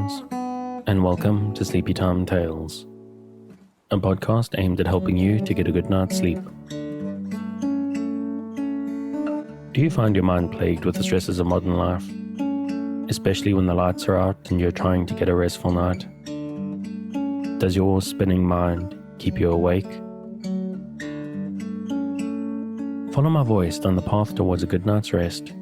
friends, and welcome to Sleepy Time Tales, a podcast aimed at helping you to get a good night's sleep. Do you find your mind plagued with the stresses of modern life, especially when the lights are out and you're trying to get a restful night? Does your spinning mind keep you awake? Follow my voice down the path towards a good night's rest.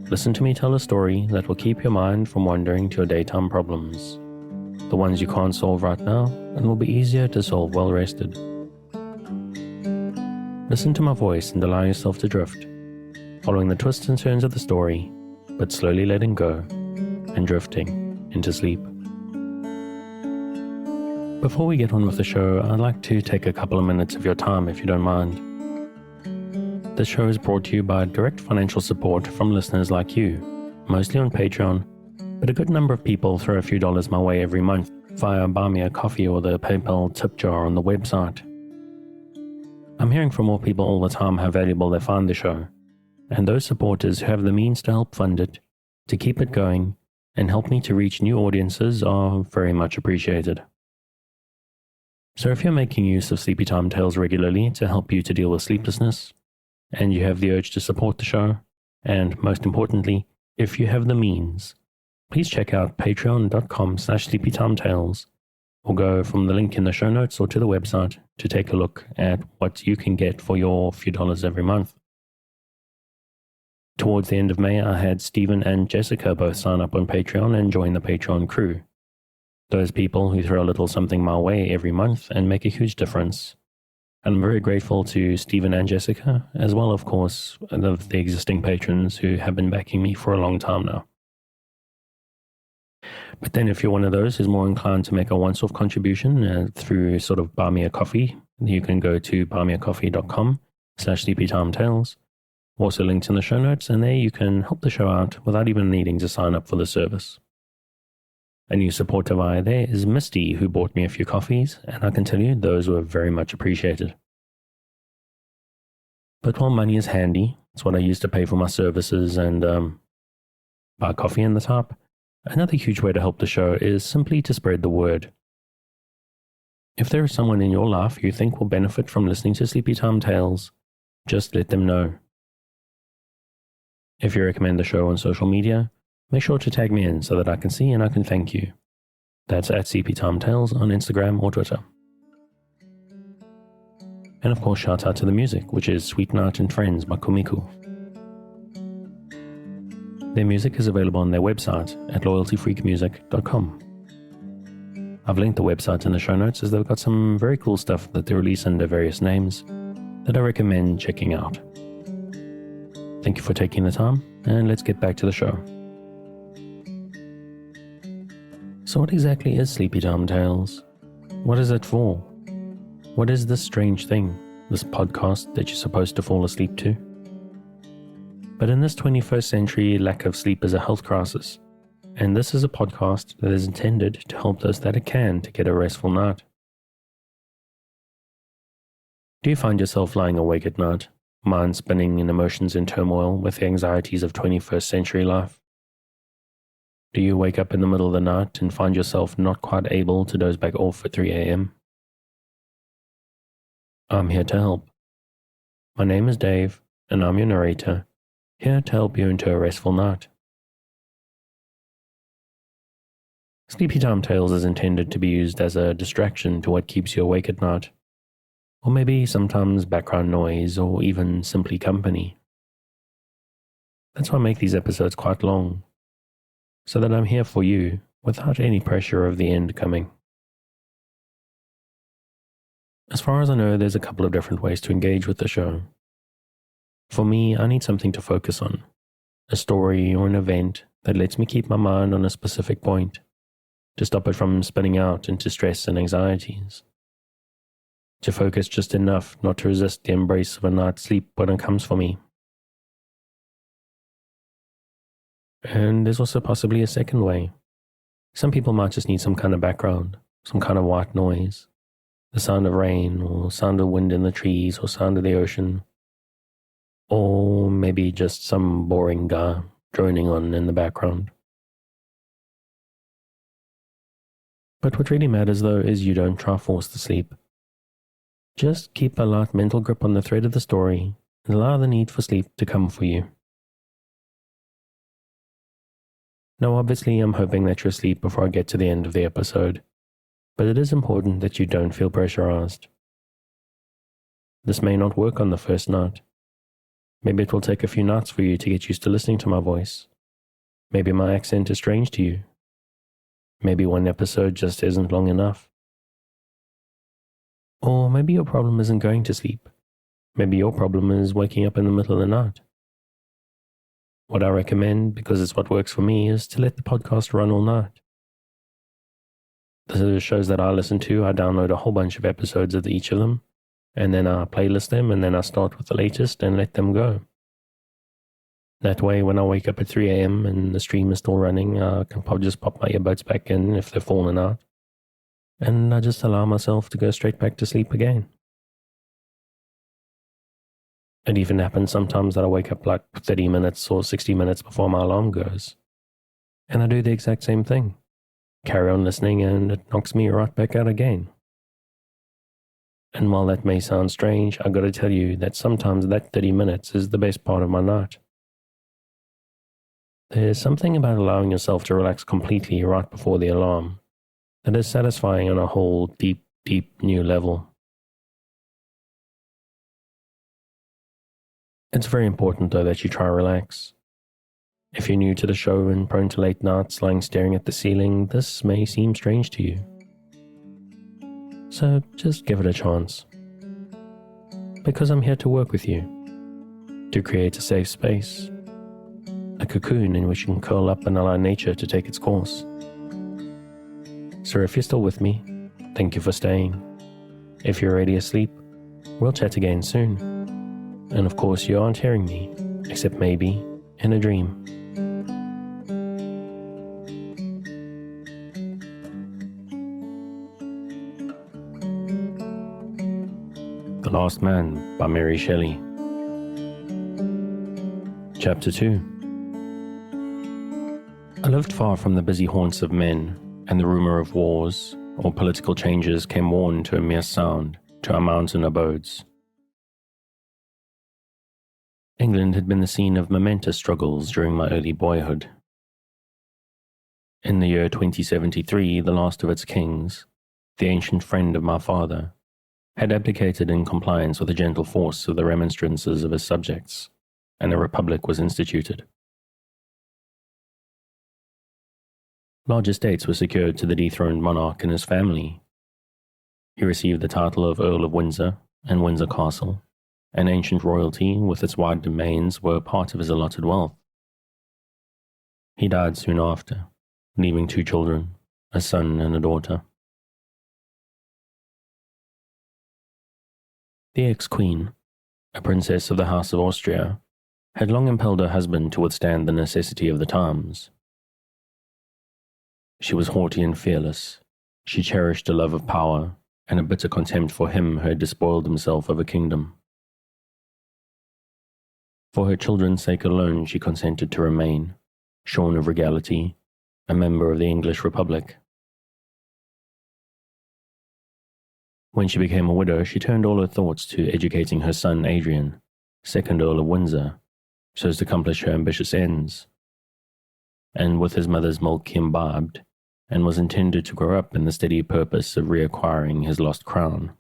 Listen to me tell a story that will keep your mind from wandering to your daytime problems, the ones you can't solve right now and will be easier to solve well rested. Listen to my voice and allow yourself to drift, following the twists and turns of the story, but slowly letting go and drifting into sleep. Before we get on with the show, I'd like to take a couple of minutes of your time if you don't mind. This show is brought to you by direct financial support from listeners like you, mostly on Patreon, but a good number of people throw a few dollars my way every month via Buy Me a Coffee or the PayPal tip jar on the website. I'm hearing from more people all the time how valuable they find the show, and those supporters who have the means to help fund it, to keep it going, and help me to reach new audiences are very much appreciated. So if you're making use of Sleepy Time Tales regularly to help you to deal with sleeplessness, and you have the urge to support the show, and most importantly, if you have the means, please check out patreon.com/sleepytimetales or go from the link in the show notes or to the website to take a look at what you can get for your few dollars every month. Towards the end of May, I had Stephen and Jessica both sign up on Patreon and join the Patreon crew. Those people who throw a little something my way every month and make a huge difference. And I'm very grateful to Stephen and Jessica, as well, of course, of the existing patrons who have been backing me for a long time now. But then if you're one of those who's more inclined to make a once-off contribution through sort of Buy Me a Coffee, you can go to buymeacoffee.com/sleepytimetales, also linked in the show notes, and there you can help the show out without even needing to sign up for the service. A new supporter via there is Misty, who bought me a few coffees, and I can tell you those were very much appreciated. But while money is handy, it's what I use to pay for my services and buy coffee in the top, another huge way to help the show is simply to spread the word. If there is someone in your life you think will benefit from listening to Sleepy Time Tales, just let them know. If you recommend the show on social media, make sure to tag me in so that I can see and I can thank you. That's at CPTimeTales on Instagram or Twitter. And of course, shout out to the music, which is Sweet Night and Friends by Kumiku. Their music is available on their website at loyaltyfreakmusic.com. I've linked the website in the show notes as they've got some very cool stuff that they release under various names that I recommend checking out. Thank you for taking the time, and let's get back to the show. So what exactly is Sleepy Time Tales? What is it for? What is this strange thing, this podcast that you're supposed to fall asleep to? But in this 21st century, lack of sleep is a health crisis, and this is a podcast that is intended to help those that it can to get a restful night. Do you find yourself lying awake at night, mind spinning and emotions in turmoil with the anxieties of 21st century life? Do you wake up in the middle of the night and find yourself not quite able to doze back off at 3 a.m.? I'm here to help. My name is Dave, and I'm your narrator, here to help you into a restful night. Sleepy Time Tales is intended to be used as a distraction to what keeps you awake at night, or maybe sometimes background noise or even simply company. That's why I make these episodes quite long, so that I'm here for you without any pressure of the end coming. As far as I know, there's a couple of different ways to engage with the show. For me, I need something to focus on, a story or an event that lets me keep my mind on a specific point, to stop it from spinning out into stress and anxieties. To focus just enough not to resist the embrace of a night's sleep when it comes for me. And there's also possibly a second way. Some people might just need some kind of background, some kind of white noise, the sound of rain or sound of wind in the trees or sound of the ocean, or maybe just some boring guy droning on in the background. But what really matters, though, is you don't try force the sleep. Just keep a light mental grip on the thread of the story and allow the need for sleep to come for you. Now, obviously, I'm hoping that you're asleep before I get to the end of the episode, but it is important that you don't feel pressurized. This may not work on the first night. Maybe it will take a few nights for you to get used to listening to my voice. Maybe my accent is strange to you. Maybe one episode just isn't long enough. Or maybe your problem isn't going to sleep. Maybe your problem is waking up in the middle of the night. What I recommend, because it's what works for me, is to let the podcast run all night. The shows that I listen to, I download a whole bunch of episodes of each of them, and then I playlist them, and then I start with the latest and let them go. That way, when I wake up at 3 a.m. and the stream is still running, I can probably just pop my earbuds back in if they're falling out, and I just allow myself to go straight back to sleep again. It even happens sometimes that I wake up like 30 minutes or 60 minutes before my alarm goes. And I do the exact same thing. Carry on listening and it knocks me right back out again. And while that may sound strange, I gotta tell you that sometimes that 30 minutes is the best part of my night. There's something about allowing yourself to relax completely right before the alarm that is satisfying on a whole deep, deep new level. It's very important, though, that you try to relax. If you're new to the show and prone to late nights lying staring at the ceiling, this may seem strange to you. So just give it a chance. Because I'm here to work with you, to create a safe space, a cocoon in which you can curl up and allow nature to take its course. So if you're still with me, thank you for staying. If you're already asleep, we'll chat again soon. And of course you aren't hearing me, except maybe in a dream. The Last Man by Mary Shelley. Chapter 2. I lived far from the busy haunts of men, and the rumour of wars or political changes came worn to a mere sound to our mountain abodes. England had been the scene of momentous struggles during my early boyhood. In the year 2073, the last of its kings, the ancient friend of my father, had abdicated in compliance with the gentle force of the remonstrances of his subjects, and a republic was instituted. Large estates were secured to the dethroned monarch and his family. He received the title of Earl of Windsor and Windsor Castle, and ancient royalty with its wide domains were part of his allotted wealth. He died soon after, leaving 2 children, a son and a daughter. The ex-queen, a princess of the House of Austria, had long impelled her husband to withstand the necessity of the times. She was haughty and fearless. She cherished a love of power and a bitter contempt for him who had despoiled himself of a kingdom. For her children's sake alone she consented to remain, shorn of regality, a member of the English Republic. When she became a widow, she turned all her thoughts to educating her son Adrian, 2nd Earl of Windsor, so as to accomplish her ambitious ends. And with his mother's milk he imbibed, and was intended to grow up in the steady purpose of reacquiring his lost crown.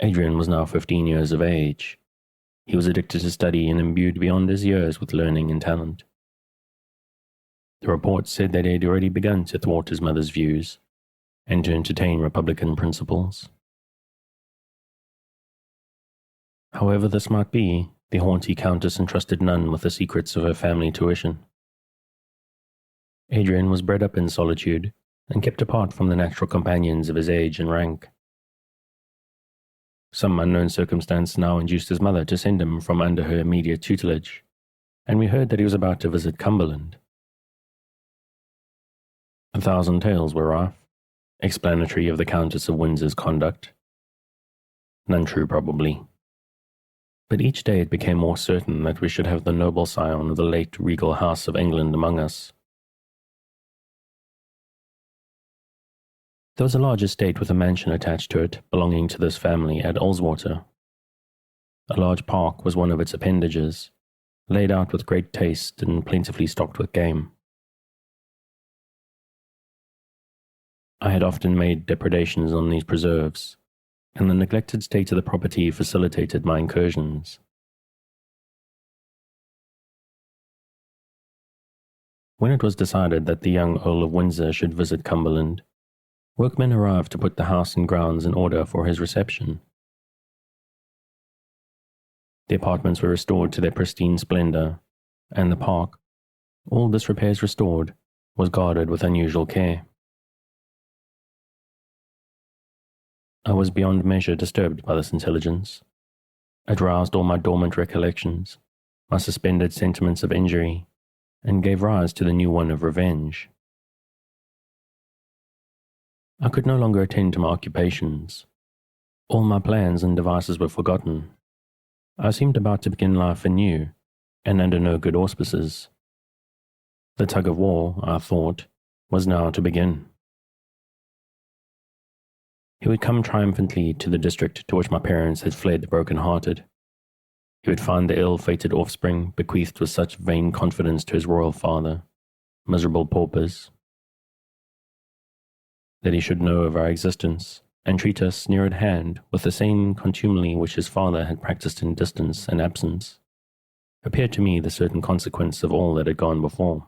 Adrian was now 15 years of age. He was addicted to study and imbued beyond his years with learning and talent. The reports said that he had already begun to thwart his mother's views and to entertain Republican principles. However this might be, the haughty countess entrusted none with the secrets of her family tuition. Adrian was bred up in solitude and kept apart from the natural companions of his age and rank. Some unknown circumstance now induced his mother to send him from under her immediate tutelage, and we heard that he was about to visit Cumberland. 1,000 tales were rife, explanatory of the Countess of Windsor's conduct. None true, probably. But each day it became more certain that we should have the noble scion of the late regal house of England among us. There was a large estate with a mansion attached to it belonging to this family at Ullswater. A large park was one of its appendages, laid out with great taste and plentifully stocked with game. I had often made depredations on these preserves, and the neglected state of the property facilitated my incursions. When it was decided that the young Earl of Windsor should visit Cumberland, workmen arrived to put the house and grounds in order for his reception. The apartments were restored to their pristine splendor, and the park, all disrepairs restored, was guarded with unusual care. I was beyond measure disturbed by this intelligence. It roused all my dormant recollections, my suspended sentiments of injury, and gave rise to the new one of revenge. I could no longer attend to my occupations. All my plans and devices were forgotten. I seemed about to begin life anew, and under no good auspices. The tug of war, I thought, was now to begin. He would come triumphantly to the district to which my parents had fled broken-hearted. He would find the ill-fated offspring bequeathed with such vain confidence to his royal father, miserable paupers. That he should know of our existence, and treat us near at hand with the same contumely which his father had practiced in distance and absence, appeared to me the certain consequence of all that had gone before.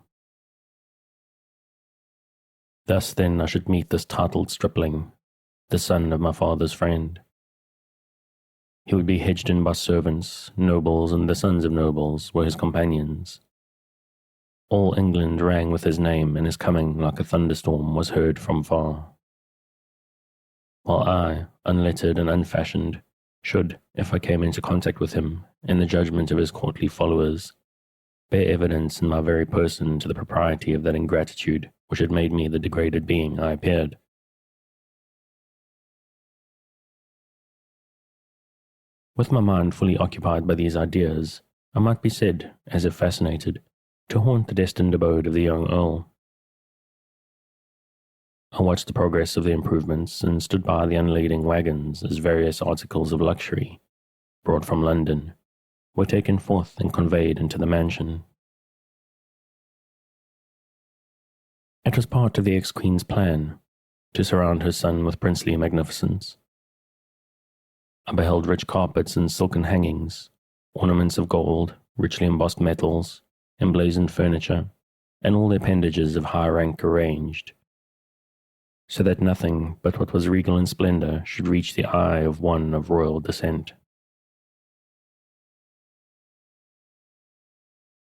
Thus then I should meet this titled stripling, the son of my father's friend. He would be hedged in by servants, nobles, and the sons of nobles were his companions. All England rang with his name, and his coming, like a thunderstorm, was heard from far. While I, unlettered and unfashioned, should, if I came into contact with him, in the judgment of his courtly followers, bear evidence in my very person to the propriety of that ingratitude which had made me the degraded being I appeared. With my mind fully occupied by these ideas, I might be said, as if fascinated, to haunt the destined abode of the young Earl. I watched the progress of the improvements and stood by the unlading wagons as various articles of luxury, brought from London, were taken forth and conveyed into the mansion. It was part of the ex-queen's plan to surround her son with princely magnificence. I beheld rich carpets and silken hangings, ornaments of gold, richly embossed metals, emblazoned furniture, and all the appendages of high rank arranged, so that nothing but what was regal in splendor should reach the eye of one of royal descent.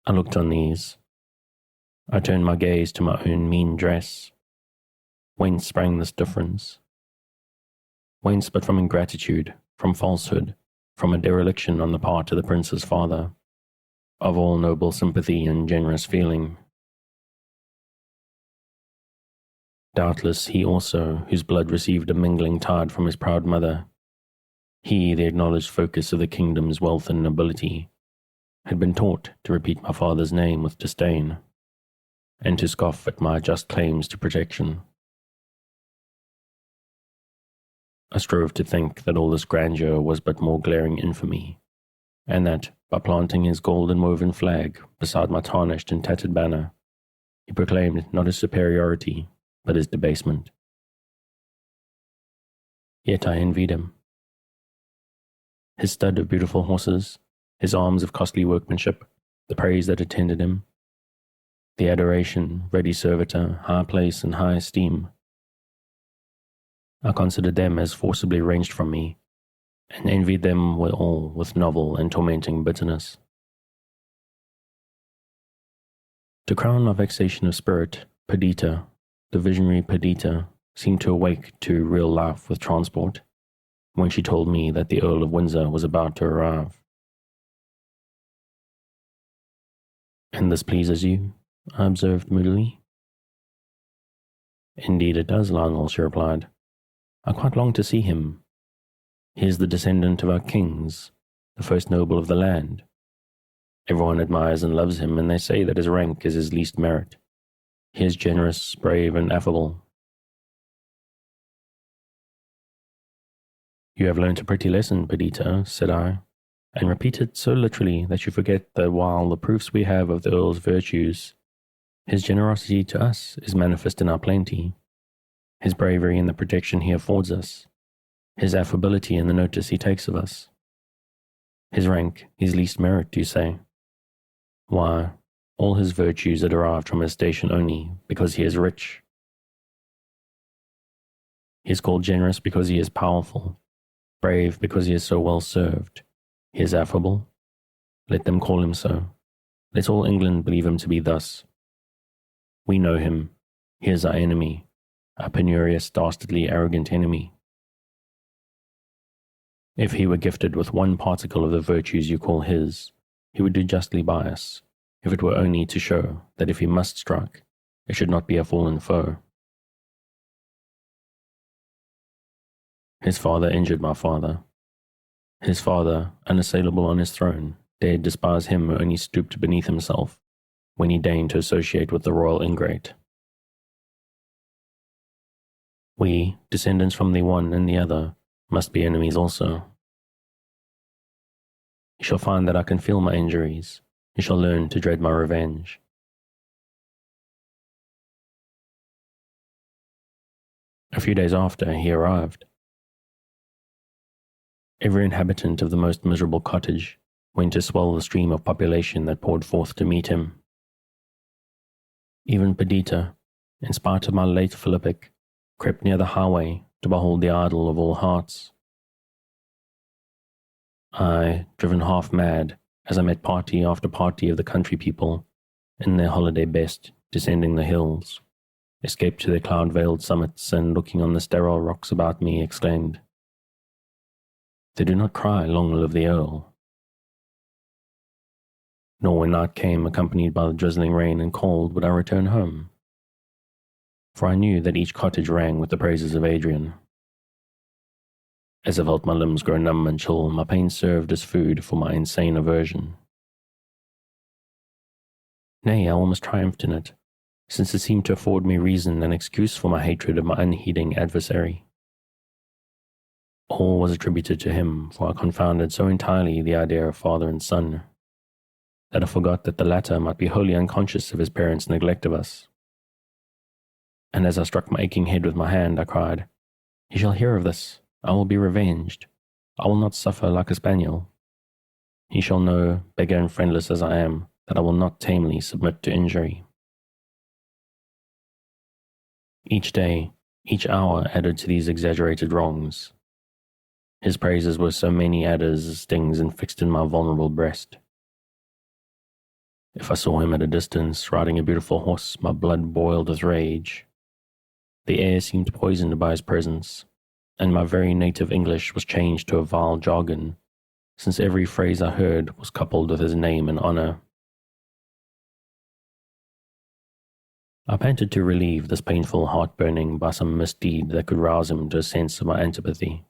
I looked on these. I turned my gaze to my own mean dress. Whence sprang this difference? Whence but from ingratitude, from falsehood, from a dereliction on the part of the prince's father, of all noble sympathy and generous feeling. Doubtless he also, whose blood received a mingling tide from his proud mother, he, the acknowledged focus of the kingdom's wealth and nobility, had been taught to repeat my father's name with disdain, and to scoff at my just claims to protection. I strove to think that all this grandeur was but more glaring infamy, and that, by planting his golden woven flag beside my tarnished and tattered banner, he proclaimed not his superiority, but his debasement. Yet I envied him. His stud of beautiful horses, his arms of costly workmanship, the praise that attended him, the adoration, ready servitor, high place, and high esteem, I considered them as forcibly wrenched from me, and envied them all with novel and tormenting bitterness. To crown my vexation of spirit, Perdita, the visionary Perdita, seemed to awake to real life with transport, when she told me that the Earl of Windsor was about to arrive. "And this pleases you?" I observed moodily. "Indeed it does, Lionel," she replied. "I quite long to see him. He is the descendant of our kings, the first noble of the land. Everyone admires and loves him, and they say that his rank is his least merit. He is generous, brave, and affable. "You have learnt a pretty lesson, Perdita," said I, "and repeat it so literally that you forget that while the proofs we have of the Earl's virtues, his generosity to us is manifest in our plenty, his bravery in the protection he affords us, his affability in the notice he takes of us. His rank, his least merit, do you say? Why, all his virtues are derived from his station only, because he is rich. He is called generous because he is powerful, brave because he is so well served. He is affable. Let them call him so. Let all England believe him to be thus. We know him. He is our enemy, our penurious, dastardly, arrogant enemy. If he were gifted with one particle of the virtues you call his, he would do justly by us, if it were only to show that if he must strike, it should not be a fallen foe. His father injured my father. His father, unassailable on his throne, dared despise him who only stooped beneath himself, when he deigned to associate with the royal ingrate. We, descendants from the one and the other, must be enemies also. You shall find that I can feel my injuries. You shall learn to dread my revenge. A few days after, he arrived. Every inhabitant of the most miserable cottage went to swell the stream of population that poured forth to meet him. Even Perdita, in spite of my late philippic, crept near the highway to behold the idol of all hearts. I, driven half mad, as I met party after party of the country people, in their holiday best, descending the hills, escaped to their cloud-veiled summits, and looking on the sterile rocks about me, exclaimed, "They do not cry, 'Long live the Earl.'" Nor when night came, accompanied by the drizzling rain and cold, would I return home, for I knew that each cottage rang with the praises of Adrian. As I felt my limbs grow numb and chill, my pain served as food for my insane aversion. Nay, I almost triumphed in it, since it seemed to afford me reason and excuse for my hatred of my unheeding adversary. All was attributed to him, for I confounded so entirely the idea of father and son, that I forgot that the latter might be wholly unconscious of his parents' neglect of us. And as I struck my aching head with my hand, I cried, "He shall hear of this. I will be revenged. I will not suffer like a spaniel. He shall know, beggar and friendless as I am, that I will not tamely submit to injury." Each day, each hour added to these exaggerated wrongs. His praises were so many adders as stings infixed in my vulnerable breast. If I saw him at a distance, riding a beautiful horse, my blood boiled with rage. The air seemed poisoned by his presence, and my very native English was changed to a vile jargon, since every phrase I heard was coupled with his name and honor. I panted to relieve this painful heart-burning by some misdeed that could rouse him to a sense of my antipathy.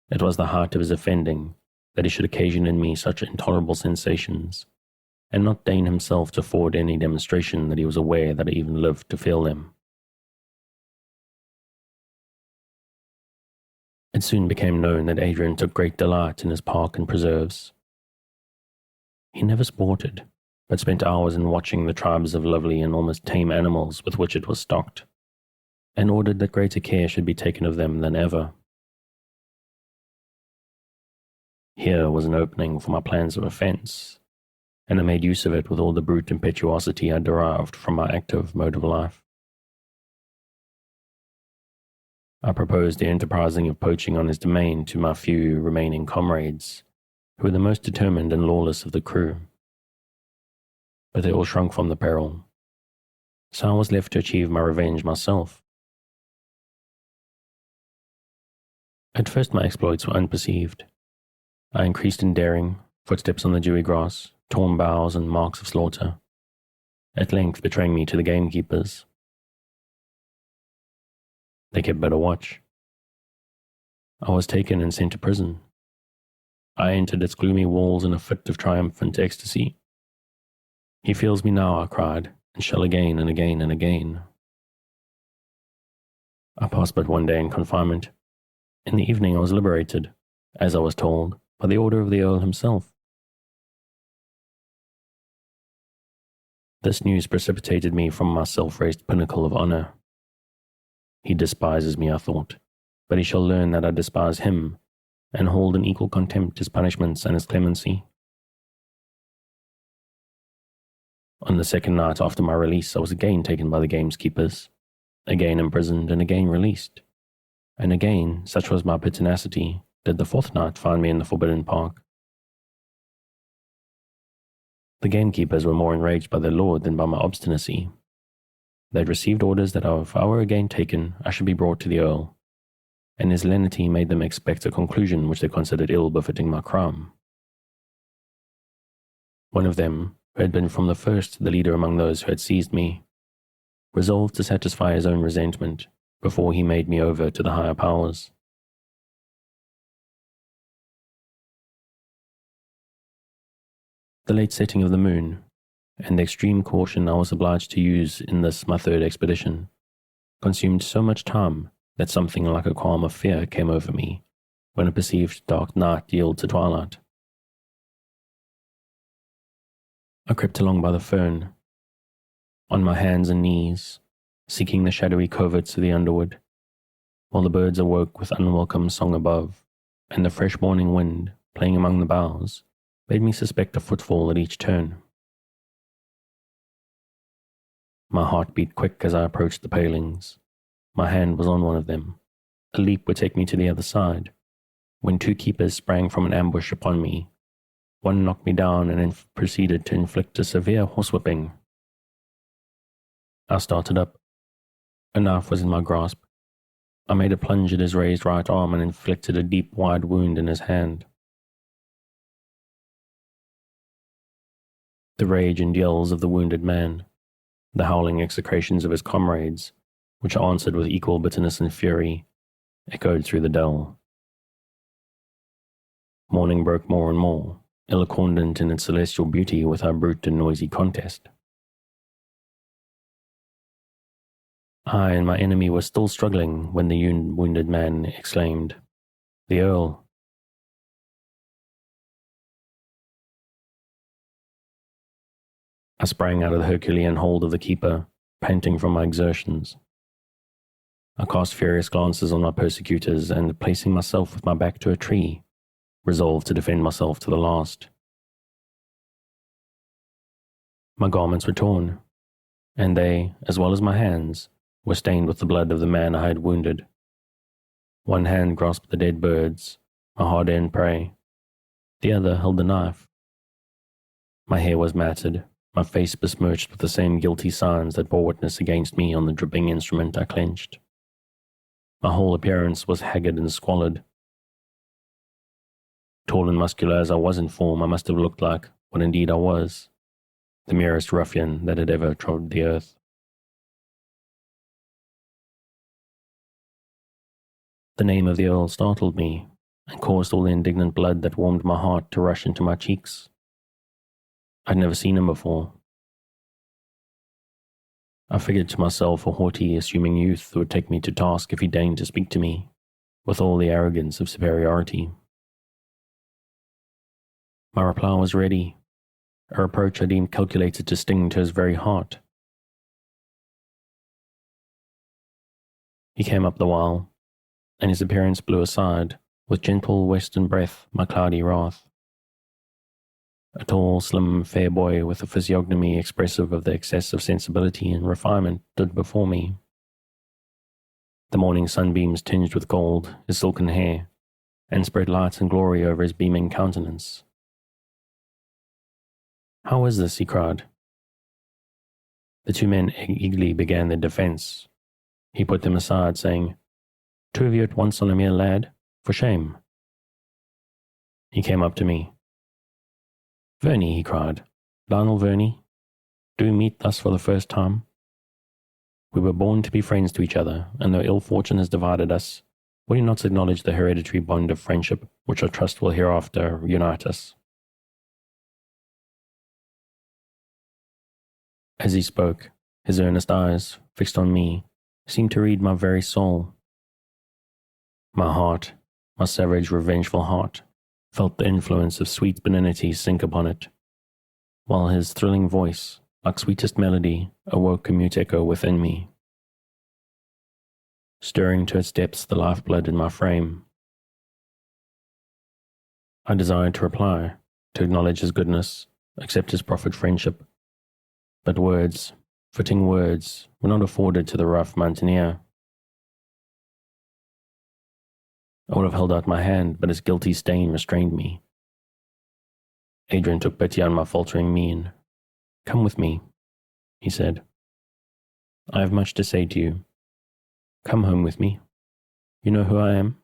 It was the height of his offending that he should occasion in me such intolerable sensations, and not deign himself to afford any demonstration that he was aware that I even lived to feel them. It soon became known that Adrian took great delight in his park and preserves. He never sported, but spent hours in watching the tribes of lovely and almost tame animals with which it was stocked, and ordered that greater care should be taken of them than ever. Here was an opening for my plans of offence, and I made use of it with all the brute impetuosity I derived from my active mode of life. I proposed the enterprising of poaching on his domain to my few remaining comrades, who were the most determined and lawless of the crew. But they all shrunk from the peril, so I was left to achieve my revenge myself. At first my exploits were unperceived. I increased in daring, footsteps on the dewy grass, torn boughs and marks of slaughter, at length betraying me to the gamekeepers. They kept better watch. I was taken and sent to prison. I entered its gloomy walls in a fit of triumphant ecstasy. "He feels me now," I cried, "and shall again and again and again." I passed but one day in confinement, In the evening I was liberated, as I was told, by the order of the Earl himself. This news precipitated me from my self-raised pinnacle of honor. He despises me, I thought, but he shall learn that I despise him, and hold in equal contempt his punishments and his clemency. On the second night after my release, I was again taken by the gamekeepers, again imprisoned and again released, and again, such was my pertinacity, did the fourth night find me in the forbidden park. The gamekeepers were more enraged by their lord than by my obstinacy. They had received orders that if I were again taken, I should be brought to the Earl, and his lenity made them expect a conclusion which they considered ill befitting my crime. One of them, who had been from the first the leader among those who had seized me, resolved to satisfy his own resentment before he made me over to the higher powers. The late setting of the moon, and the extreme caution I was obliged to use in this my third expedition, consumed so much time that something like a qualm of fear came over me when I perceived dark night yield to twilight. I crept along by the fern, on my hands and knees, seeking the shadowy coverts of the underwood, while the birds awoke with unwelcome song above, and the fresh morning wind, playing among the boughs, made me suspect a footfall at each turn. My heart beat quick as I approached the palings. My hand was on one of them. A leap would take me to the other side, when two keepers sprang from an ambush upon me. One knocked me down and then proceeded to inflict a severe horsewhipping. I started up. A knife was in my grasp. I made a plunge at his raised right arm and inflicted a deep, wide wound in his hand. The rage and yells of the wounded man, the howling execrations of his comrades, which answered with equal bitterness and fury, echoed through the dell. Morning broke more and more, ill-accordant in its celestial beauty with our brute and noisy contest. I and my enemy were still struggling when the wounded man exclaimed, "The Earl!" I sprang out of the Herculean hold of the keeper, panting from my exertions. I cast furious glances on my persecutors and, placing myself with my back to a tree, resolved to defend myself to the last. My garments were torn, and they, as well as my hands, were stained with the blood of the man I had wounded. One hand grasped the dead birds, my hard-earned prey. The other held the knife. My hair was matted, my face besmirched with the same guilty signs that bore witness against me on the dripping instrument I clenched. My whole appearance was haggard and squalid. Tall and muscular as I was in form, I must have looked like, what indeed I was, the merest ruffian that had ever trod the earth. The name of the Earl startled me, and caused all the indignant blood that warmed my heart to rush into my cheeks. I'd never seen him before. I figured to myself a haughty, assuming youth who would take me to task if he deigned to speak to me, with all the arrogance of superiority. My reply was ready, a reproach I deemed calculated to sting to his very heart. He came up the while, and his appearance blew aside, with gentle western breath, my cloudy wrath. A tall, slim, fair boy with a physiognomy expressive of the excess of sensibility and refinement stood before me. The morning sunbeams tinged with gold his silken hair, and spread light and glory over his beaming countenance. "How is this?" he cried. The two men eagerly began their defence. He put them aside, saying, "Two of you at once on a mere lad? For shame." He came up to me. "Verney," he cried, "Lionel Verney, do we meet thus for the first time? We were born to be friends to each other, and though ill fortune has divided us, will you not acknowledge the hereditary bond of friendship which I trust will hereafter unite us?" As he spoke, his earnest eyes, fixed on me, seemed to read my very soul. My heart, my savage, revengeful heart, felt the influence of sweet benignity sink upon it, while his thrilling voice, like sweetest melody, awoke a mute echo within me, stirring to its depths the lifeblood in my frame. I desired to reply, to acknowledge his goodness, accept his proffered friendship, but words, fitting words, were not afforded to the rough mountaineer. I would have held out my hand, but his guilty stain restrained me. Adrian took pity on my faltering mien. "Come with me," he said. "I have much to say to you. Come home with me. You know who I am?"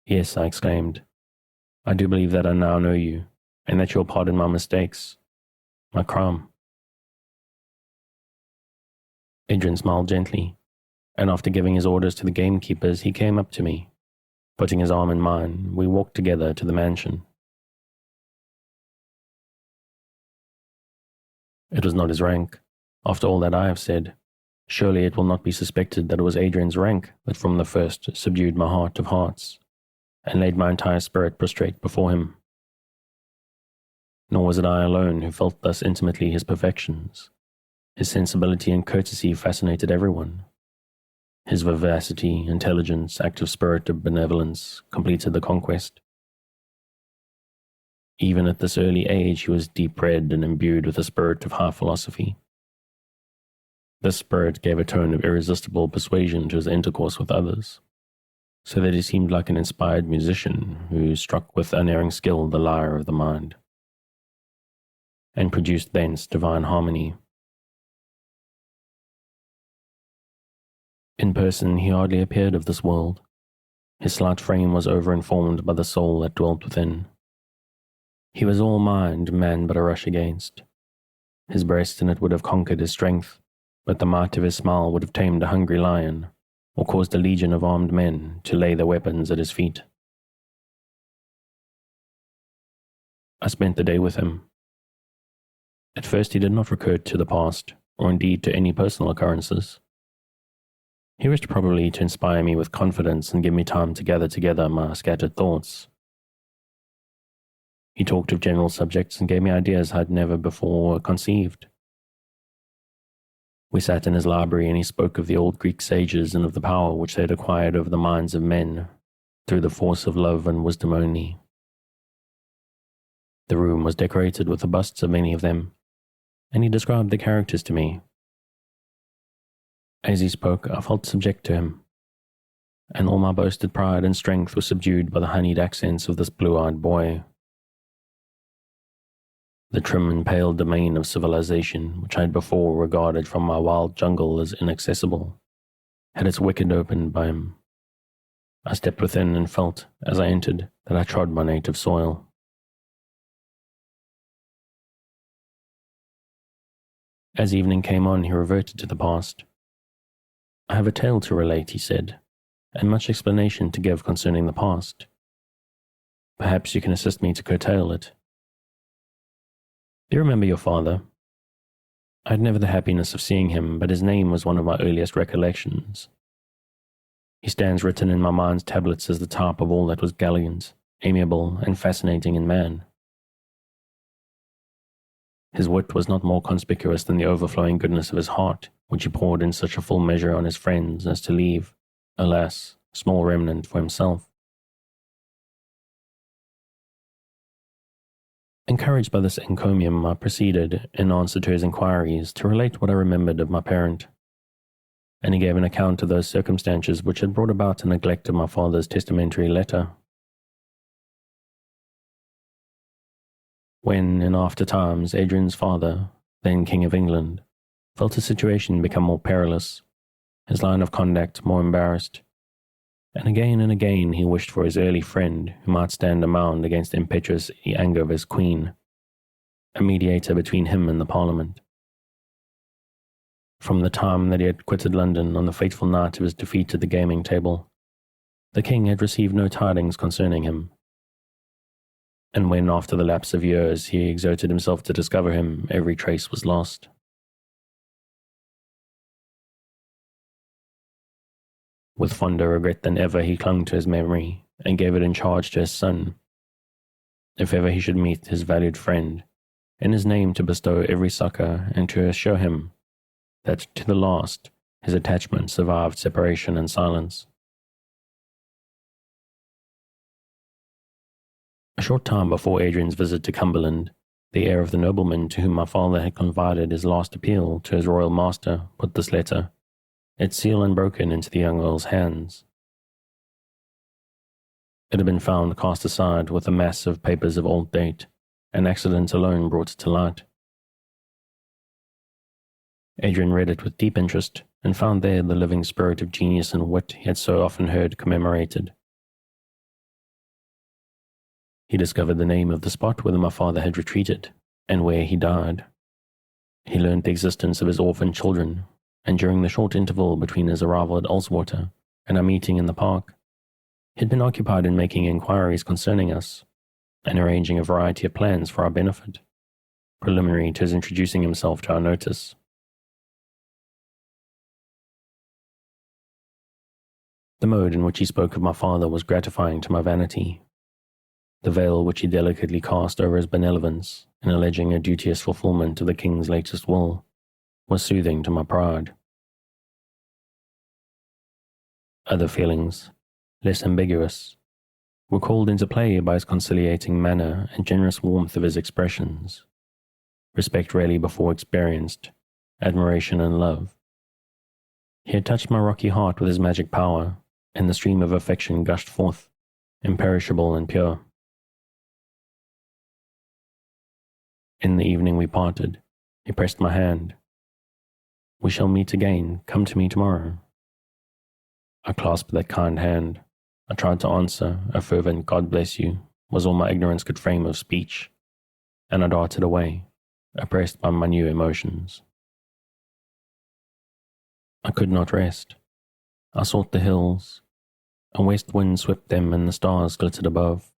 "Yes," I exclaimed. "I do believe that I now know you, and that you'll pardon my mistakes, my crime." Adrian smiled gently, and after giving his orders to the gamekeepers, he came up to me. Putting his arm in mine, we walked together to the mansion. It was not his rank. After all that I have said, surely it will not be suspected that it was Adrian's rank that from the first subdued my heart of hearts, and laid my entire spirit prostrate before him. Nor was it I alone who felt thus intimately his perfections. His sensibility and courtesy fascinated everyone. His vivacity, intelligence, active spirit of benevolence completed the conquest. Even at this early age he was deep-read and imbued with a spirit of high philosophy. This spirit gave a tone of irresistible persuasion to his intercourse with others, so that he seemed like an inspired musician who struck with unerring skill the lyre of the mind, and produced thence divine harmony. In person he hardly appeared of this world. His slight frame was over-informed by the soul that dwelt within. He was all mind, man but a rush against. His breast in it would have conquered his strength, but the might of his smile would have tamed a hungry lion, or caused a legion of armed men to lay their weapons at his feet. I spent the day with him. At first he did not recur to the past, or indeed to any personal occurrences. He wished probably to inspire me with confidence and give me time to gather together my scattered thoughts. He talked of general subjects and gave me ideas I had never before conceived. We sat in his library and he spoke of the old Greek sages and of the power which they had acquired over the minds of men through the force of love and wisdom only. The room was decorated with the busts of many of them, and he described the characters to me. As he spoke, I felt subject to him, and all my boasted pride and strength were subdued by the honeyed accents of this blue-eyed boy. The trim and pale domain of civilization, which I had before regarded from my wild jungle as inaccessible, had its wicket opened by him. I stepped within and felt, as I entered, that I trod my native soil. As evening came on, he reverted to the past. "I have a tale to relate," he said, "and much explanation to give concerning the past. Perhaps you can assist me to curtail it. Do you remember your father? I had never the happiness of seeing him, but his name was one of my earliest recollections. He stands written in my mind's tablets as the type of all that was gallant, amiable, and fascinating in man. His wit was not more conspicuous than the overflowing goodness of his heart, which he poured in such a full measure on his friends as to leave, alas, small remnant for himself. Encouraged by this encomium, I proceeded, in answer to his inquiries, to relate what I remembered of my parent, and he gave an account of those circumstances which had brought about the neglect of my father's testamentary letter. When, in after times, Adrian's father, then King of England, felt his situation become more perilous, his line of conduct more embarrassed, and again he wished for his early friend who might stand a mound against the impetuous anger of his queen, a mediator between him and the Parliament. From the time that he had quitted London on the fateful night of his defeat at the gaming table, the king had received no tidings concerning him, and when after the lapse of years he exerted himself to discover him, every trace was lost. With fonder regret than ever he clung to his memory and gave it in charge to his son. If ever he should meet his valued friend, in his name to bestow every succor and to assure him that to the last his attachment survived separation and silence. A short time before Adrian's visit to Cumberland, the heir of the nobleman to whom my father had confided his last appeal to his royal master put this letter, its seal unbroken, into the young earl's hands. It had been found cast aside with a mass of papers of old date, and accident alone brought it to light. Adrian read it with deep interest, and found there the living spirit of genius and wit he had so often heard commemorated. He discovered the name of the spot where my father had retreated, and where he died. He learned the existence of his orphan children, and during the short interval between his arrival at Ulswater and our meeting in the park, he had been occupied in making inquiries concerning us, and arranging a variety of plans for our benefit, preliminary to his introducing himself to our notice. The mode in which he spoke of my father was gratifying to my vanity. The veil which he delicately cast over his benevolence in alleging a duteous fulfillment of the king's latest will was soothing to my pride. Other feelings, less ambiguous, were called into play by his conciliating manner and generous warmth of his expressions. Respect rarely before experienced, admiration and love. He had touched my rocky heart with his magic power, and the stream of affection gushed forth, imperishable and pure. In the evening we parted. He pressed my hand. "We shall meet again. Come to me tomorrow." I clasped that kind hand. I tried to answer, a fervent "God bless you" was all my ignorance could frame of speech, and I darted away, oppressed by my new emotions. I could not rest. I sought the hills. A west wind swept them and the stars glittered above.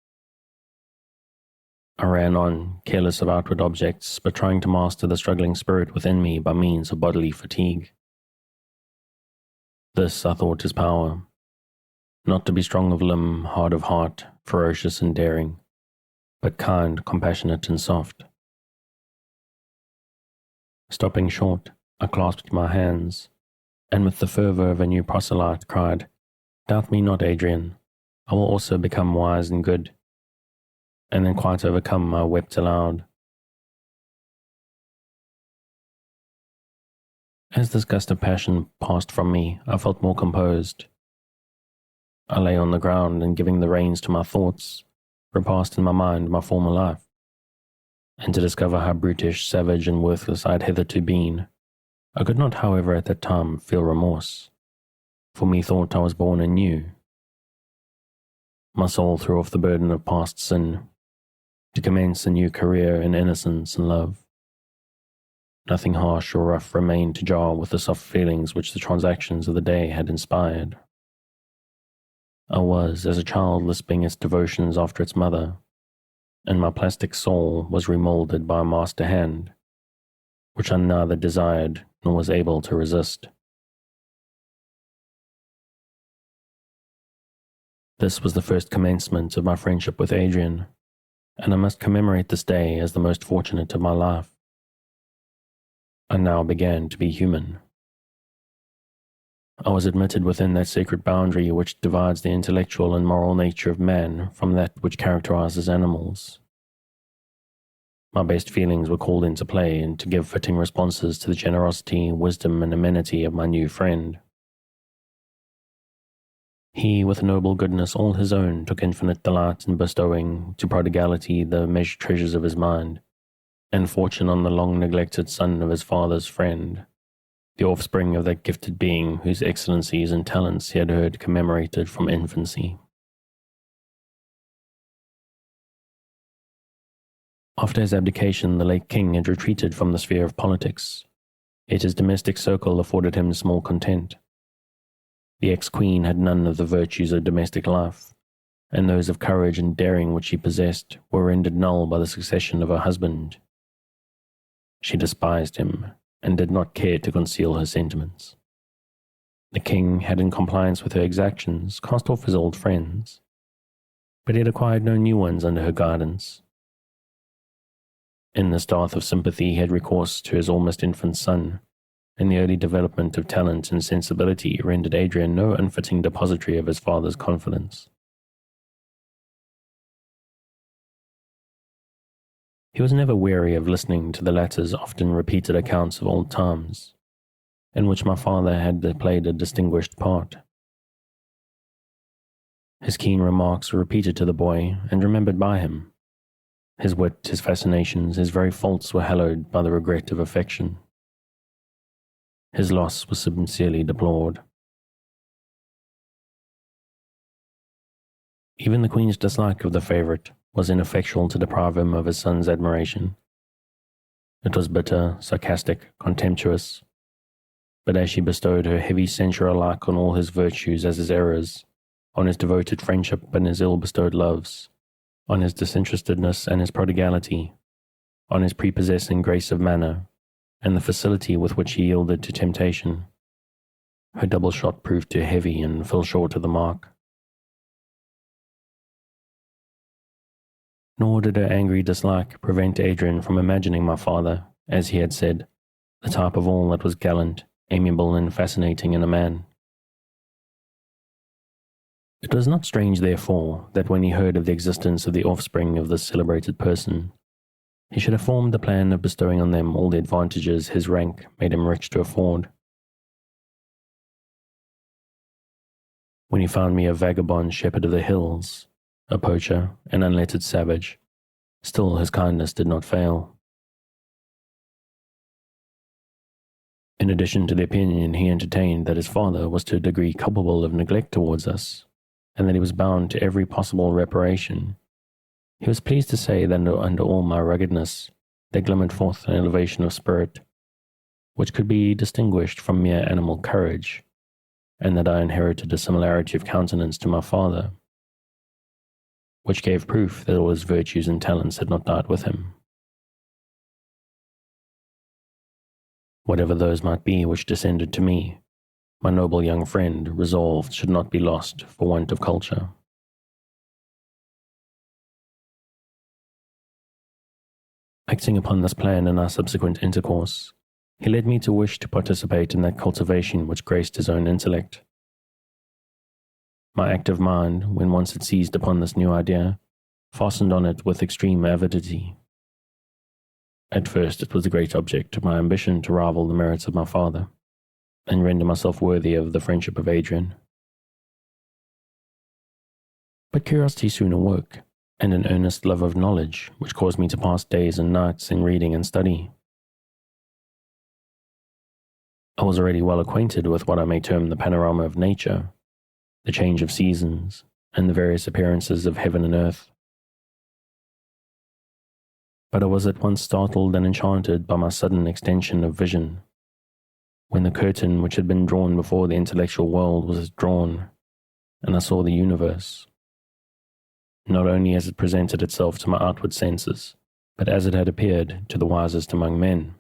I ran on, careless of outward objects, but trying to master the struggling spirit within me by means of bodily fatigue. This, I thought, is power. Not to be strong of limb, hard of heart, ferocious and daring, but kind, compassionate and soft. Stopping short, I clasped my hands, and with the fervour of a new proselyte cried, "Doubt me not, Adrian. I will also become wise and good." And then, quite overcome, I wept aloud. As this gust of passion passed from me, I felt more composed. I lay on the ground and, giving the reins to my thoughts, repassed in my mind my former life, and to discover how brutish, savage, and worthless I had hitherto been, I could not, however, at that time feel remorse, for methought I was born anew. My soul threw off the burden of past sin, to commence a new career in innocence and love. Nothing harsh or rough remained to jar with the soft feelings which the transactions of the day had inspired. I was, as a child, lisping its devotions after its mother, and my plastic soul was remoulded by a master hand, which I neither desired nor was able to resist. This was the first commencement of my friendship with Adrian, and I must commemorate this day as the most fortunate of my life. I now began to be human. I was admitted within that sacred boundary which divides the intellectual and moral nature of man from that which characterizes animals. My best feelings were called into play, and to give fitting responses to the generosity, wisdom, and amenity of my new friend. He, with a noble goodness all his own, took infinite delight in bestowing to prodigality the measured treasures of his mind, and fortune on the long-neglected son of his father's friend, the offspring of that gifted being whose excellencies and talents he had heard commemorated from infancy. After his abdication, the late king had retreated from the sphere of politics, yet his domestic circle afforded him small content. The ex-queen had none of the virtues of domestic life, and those of courage and daring which she possessed were rendered null by the succession of her husband. She despised him, and did not care to conceal her sentiments. The king had, in compliance with her exactions, cast off his old friends, but he had acquired no new ones under her guidance. In this dearth of sympathy, he had recourse to his almost infant son, and the early development of talent and sensibility rendered Adrian no unfitting depository of his father's confidence. He was never weary of listening to the latter's often repeated accounts of old times, in which my father had played a distinguished part. His keen remarks were repeated to the boy and remembered by him. His wit, his fascinations, his very faults were hallowed by the regret of affection. His loss was sincerely deplored. Even the queen's dislike of the favourite was ineffectual to deprive him of his son's admiration. It was bitter, sarcastic, contemptuous, but as she bestowed her heavy censure alike on all his virtues as his errors, on his devoted friendship and his ill-bestowed loves, on his disinterestedness and his prodigality, on his prepossessing grace of manner, and the facility with which he yielded to temptation, her double shot proved too heavy and fell short of the mark. Nor did her angry dislike prevent Adrian from imagining my father, as he had said, the type of all that was gallant, amiable, and fascinating in a man. It was not strange, therefore, that when he heard of the existence of the offspring of this celebrated person, he should have formed the plan of bestowing on them all the advantages his rank made him rich to afford. When he found me a vagabond shepherd of the hills, a poacher, an unlettered savage, still his kindness did not fail. In addition to the opinion he entertained that his father was to a degree culpable of neglect towards us, and that he was bound to every possible reparation, he was pleased to say that under all my ruggedness there glimmered forth an elevation of spirit, which could be distinguished from mere animal courage, and that I inherited a similarity of countenance to my father, which gave proof that all his virtues and talents had not died with him. Whatever those might be which descended to me, my noble young friend resolved should not be lost for want of culture. Acting upon this plan in our subsequent intercourse, he led me to wish to participate in that cultivation which graced his own intellect. My active mind, when once it seized upon this new idea, fastened on it with extreme avidity. At first it was the great object of my ambition to rival the merits of my father, and render myself worthy of the friendship of Adrian. But curiosity soon awoke, and an earnest love of knowledge, which caused me to pass days and nights in reading and study. I was already well acquainted with what I may term the panorama of nature, the change of seasons, and the various appearances of heaven and earth. But I was at once startled and enchanted by my sudden extension of vision, when the curtain which had been drawn before the intellectual world was drawn, and I saw the universe, not only as it presented itself to my outward senses, but as it had appeared to the wisest among men.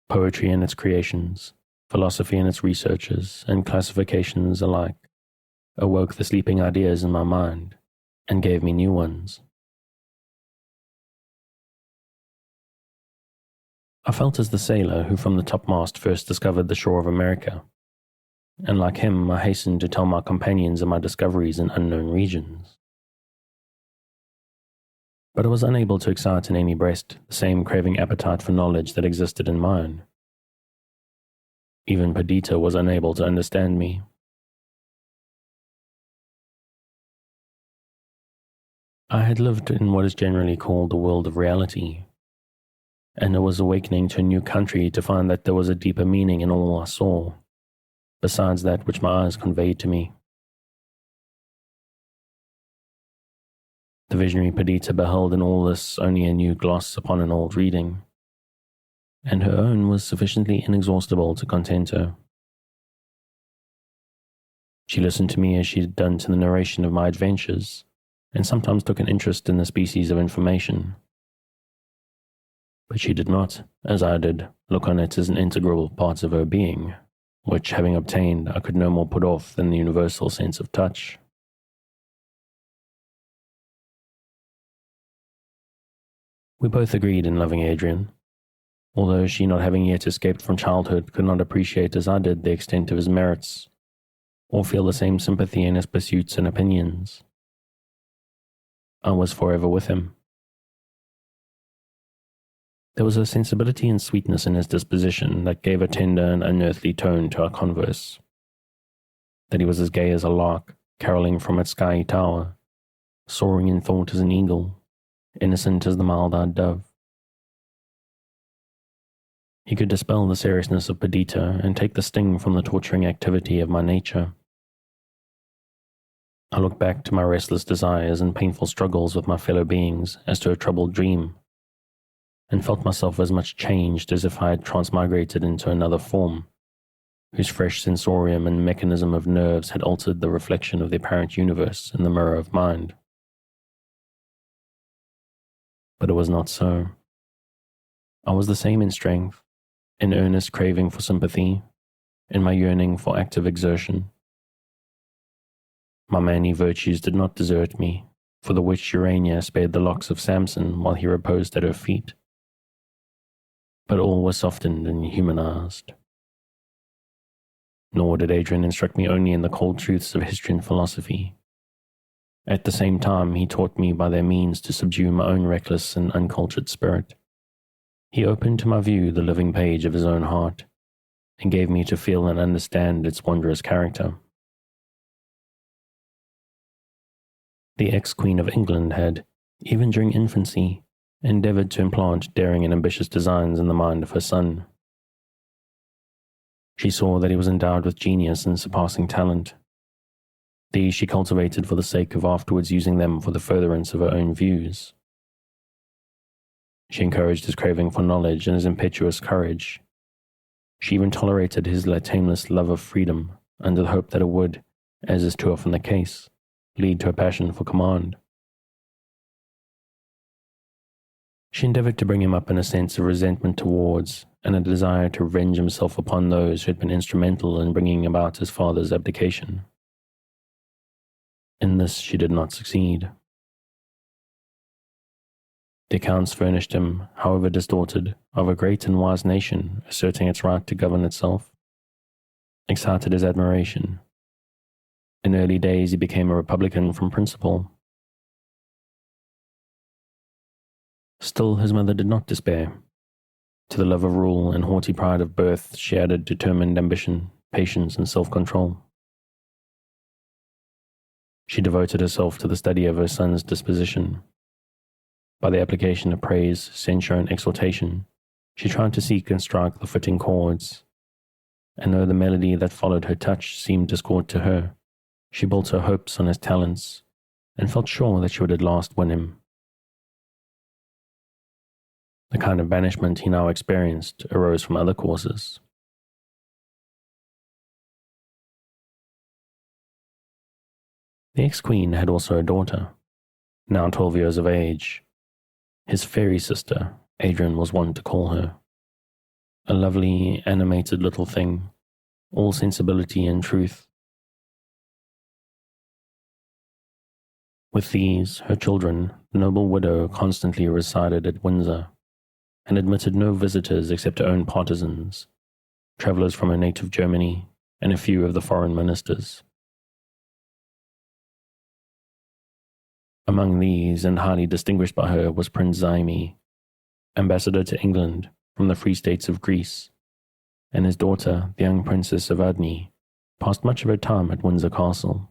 Poetry and its creations, philosophy and its researches and classifications alike, awoke the sleeping ideas in my mind, and gave me new ones. I felt as the sailor who from the topmast first discovered the shore of America, and like him I hastened to tell my companions of my discoveries in unknown regions. But I was unable to excite in any breast the same craving appetite for knowledge that existed in mine. Even Perdita was unable to understand me. I had lived in what is generally called the world of reality, and it was awakening to a new country to find that there was a deeper meaning in all I saw, besides that which my eyes conveyed to me. The visionary Perdita beheld in all this only a new gloss upon an old reading, and her own was sufficiently inexhaustible to content her. She listened to me as she had done to the narration of my adventures, and sometimes took an interest in the species of information. But she did not, as I did, look on it as an integral part of her being, which, having obtained, I could no more put off than the universal sense of touch. We both agreed in loving Adrian, although she, not having yet escaped from childhood, could not appreciate as I did the extent of his merits, or feel the same sympathy in his pursuits and opinions. I was forever with him. There was a sensibility and sweetness in his disposition that gave a tender and unearthly tone to our converse. That he was as gay as a lark, carolling from its skyey tower, soaring in thought as an eagle, innocent as the mild-eyed dove. He could dispel the seriousness of Perdita and take the sting from the torturing activity of my nature. I looked back to my restless desires and painful struggles with my fellow beings as to a troubled dream, and felt myself as much changed as if I had transmigrated into another form, whose fresh sensorium and mechanism of nerves had altered the reflection of the apparent universe in the mirror of mind. But it was not so. I was the same in strength, in earnest craving for sympathy, in my yearning for active exertion. My manly virtues did not desert me, for the witch Urania spared the locks of Samson while he reposed at her feet. But all was softened and humanized. Nor did Adrian instruct me only in the cold truths of history and philosophy. At the same time, he taught me by their means to subdue my own reckless and uncultured spirit. He opened to my view the living page of his own heart, and gave me to feel and understand its wondrous character. The ex-Queen of England had, even during infancy, endeavored to implant daring and ambitious designs in the mind of her son. She saw that he was endowed with genius and surpassing talent. These she cultivated for the sake of afterwards using them for the furtherance of her own views. She encouraged his craving for knowledge and his impetuous courage. She even tolerated his tameless love of freedom, under the hope that it would, as is too often the case, lead to a passion for command. She endeavored to bring him up in a sense of resentment towards, and a desire to revenge himself upon those who had been instrumental in bringing about his father's abdication. In this she did not succeed. The accounts furnished him, however distorted, of a great and wise nation asserting its right to govern itself, excited his admiration. In early days he became a Republican from principle. Still his mother did not despair. To the love of rule and haughty pride of birth she added determined ambition, patience, and self-control. She devoted herself to the study of her son's disposition. By the application of praise, censure, and exhortation, she tried to seek and strike the fitting chords, and though the melody that followed her touch seemed discord to her, she built her hopes on his talents, and felt sure that she would at last win him. The kind of banishment he now experienced arose from other causes. The ex-queen had also a daughter, now 12 years of age. His fairy sister, Adrian was wont to call her. A lovely, animated little thing, all sensibility and truth. With these, her children, the noble widow constantly resided at Windsor, and admitted no visitors except her own partisans, travellers from her native Germany, and a few of the foreign ministers. Among these, and highly distinguished by her, was Prince Zaimi, ambassador to England from the Free States of Greece, and his daughter, the young Princess Evadne, passed much of her time at Windsor Castle.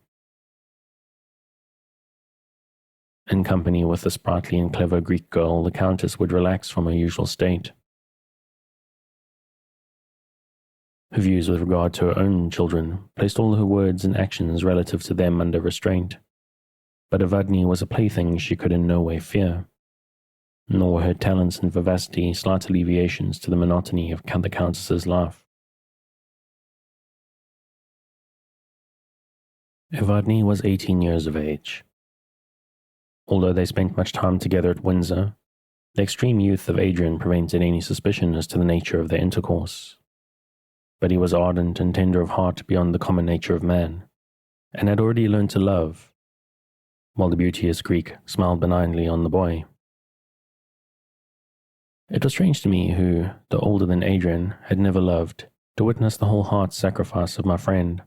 In company with the sprightly and clever Greek girl, the Countess would relax from her usual state. Her views with regard to her own children placed all her words and actions relative to them under restraint, but Evadne was a plaything she could in no way fear, nor were her talents and vivacity slight alleviations to the monotony of the Countess's life. Evadne was 18 years of age. Although they spent much time together at Windsor, The extreme youth of Adrian prevented any suspicion as to the nature of their intercourse, but he was ardent and tender of heart beyond the common nature of man, and had already learned to love, while the beauteous Greek smiled benignly on the boy. It was strange to me, who, though older than Adrian, had never loved, to witness the whole heart sacrifice of my friend.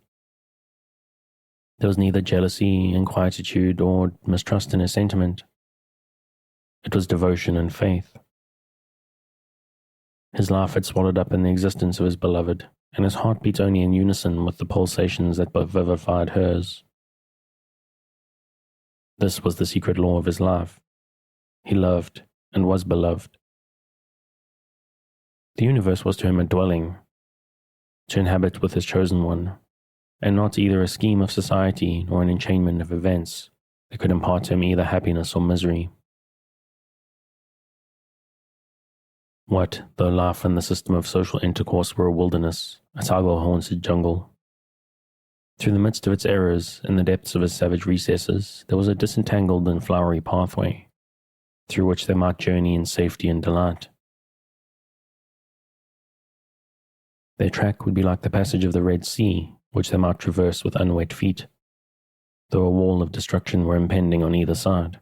There was neither jealousy, inquietude, or mistrust in his sentiment. It was devotion and faith. His life had swallowed up in the existence of his beloved, and his heart beat only in unison with the pulsations that vivified hers. This was the secret law of his life. He loved and was beloved. The universe was to him a dwelling, to inhabit with his chosen one, and not either a scheme of society nor an enchainment of events that could impart to him either happiness or misery. What though life and the system of social intercourse were a wilderness, a tiger-haunted jungle? Through the midst of its errors, in the depths of its savage recesses, there was a disentangled and flowery pathway, through which they might journey in safety and delight. Their track would be like the passage of the Red Sea, which they might traverse with unwet feet, though a wall of destruction were impending on either side.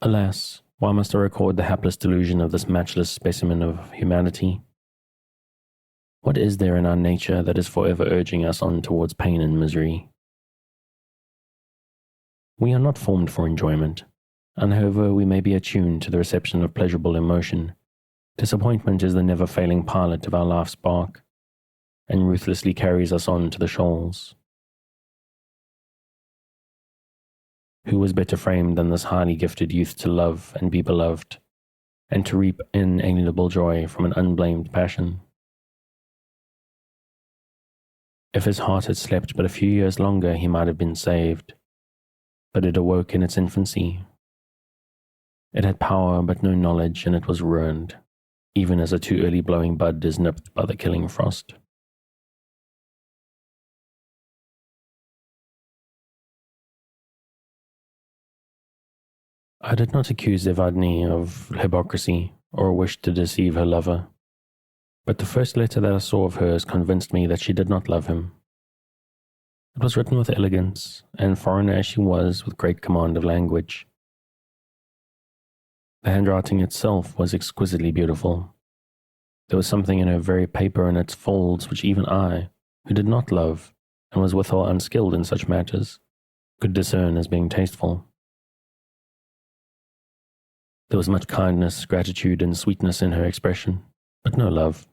Alas, why must I record the hapless delusion of this matchless specimen of humanity? What is there in our nature that is forever urging us on towards pain and misery? We are not formed for enjoyment, and however we may be attuned to the reception of pleasurable emotion, disappointment is the never-failing pilot of our life's bark, and ruthlessly carries us on to the shoals. Who was better framed than this highly gifted youth to love and be beloved, and to reap inalienable joy from an unblamed passion? If his heart had slept but a few years longer, he might have been saved, but it awoke in its infancy. It had power but no knowledge, and it was ruined, even as a too early blowing bud is nipped by the killing frost. I did not accuse Evadne of hypocrisy or a wish to deceive her lover, but the first letter that I saw of hers convinced me that she did not love him. It was written with elegance, and foreigner as she was, with great command of language. The handwriting itself was exquisitely beautiful. There was something in her very paper and its folds which even I, who did not love, and was withal unskilled in such matters, could discern as being tasteful. There was much kindness, gratitude, and sweetness in her expression, but no love.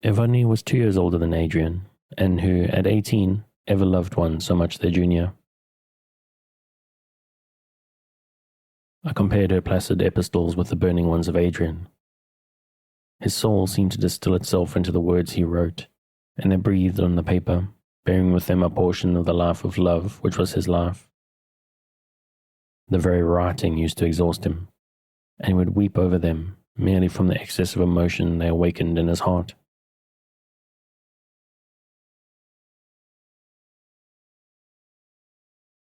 Evadne was 2 years older than Adrian, and who, at 18, ever loved one so much their junior. I compared her placid epistles with the burning ones of Adrian. His soul seemed to distill itself into the words he wrote, and they breathed on the paper, bearing with them a portion of the life of love which was his life. The very writing used to exhaust him, and he would weep over them merely from the excess of emotion they awakened in his heart.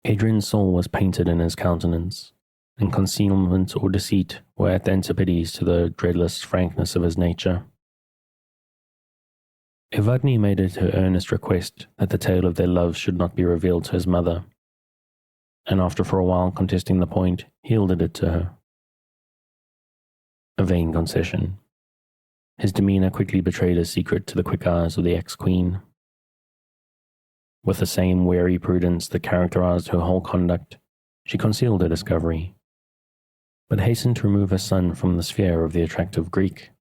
Adrian's soul was painted in his countenance, and concealment or deceit were at the antipodes to the dreadless frankness of his nature. Evadne made it her earnest request that the tale of their love should not be revealed to his mother, and after for a while contesting the point, yielded it to her. A vain concession. His demeanour quickly betrayed his secret to the quick eyes of the ex-queen. With the same wary prudence that characterized her whole conduct, she concealed her discovery, but hastened to remove her son from the sphere of the attractive Greek.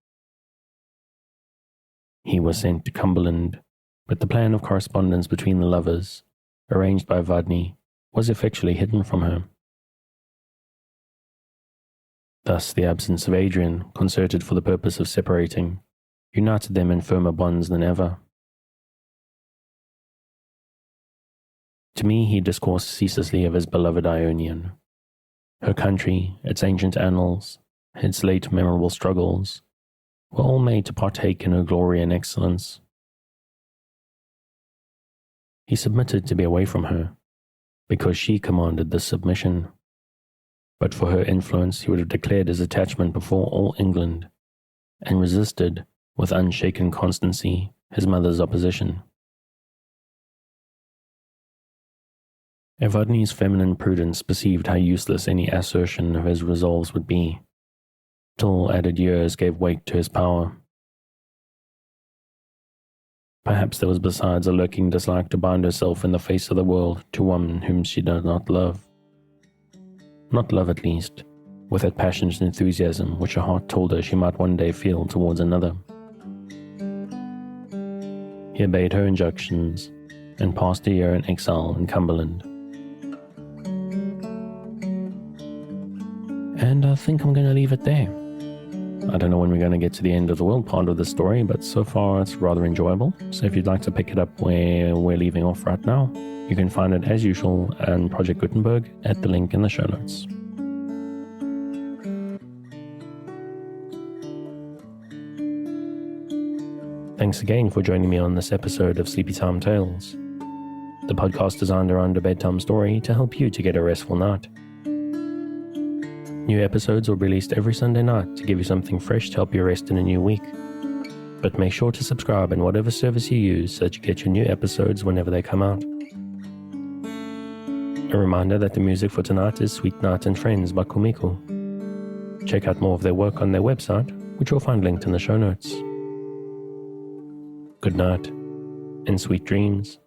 He was sent to Cumberland, but the plan of correspondence between the lovers, arranged by Evadne, was effectually hidden from her. Thus the absence of Adrian, concerted for the purpose of separating, united them in firmer bonds than ever. To me he discoursed ceaselessly of his beloved Ionian. Her country, its ancient annals, its late memorable struggles, were all made to partake in her glory and excellence. He submitted to be away from her, because she commanded this submission. But for her influence, he would have declared his attachment before all England, and resisted, with unshaken constancy, his mother's opposition. Evadne's feminine prudence perceived how useless any assertion of his resolves would be, till added years gave weight to his power. Perhaps there was besides a lurking dislike to bind herself in the face of the world to one whom she did not love. Not love, at least, with that passionate enthusiasm which her heart told her she might one day feel towards another. He obeyed her injunctions, and passed a year in exile in Cumberland. And I think I'm going to leave it there. I don't know when we're going to get to the end of the world part of the story, but so far it's rather enjoyable. So if you'd like to pick it up where we're leaving off right now, you can find it as usual on Project Gutenberg at the link in the show notes. Thanks again for joining me on this episode of Sleepytime Tales, the podcast designed around a bedtime story to help you to get a restful night. New episodes will be released every Sunday night to give you something fresh to help you rest in a new week. But make sure to subscribe in whatever service you use so that you get your new episodes whenever they come out. A reminder that the music for tonight is Sweet Night and Friends by Kumiko. Check out more of their work on their website, which you'll find linked in the show notes. Good night, and sweet dreams.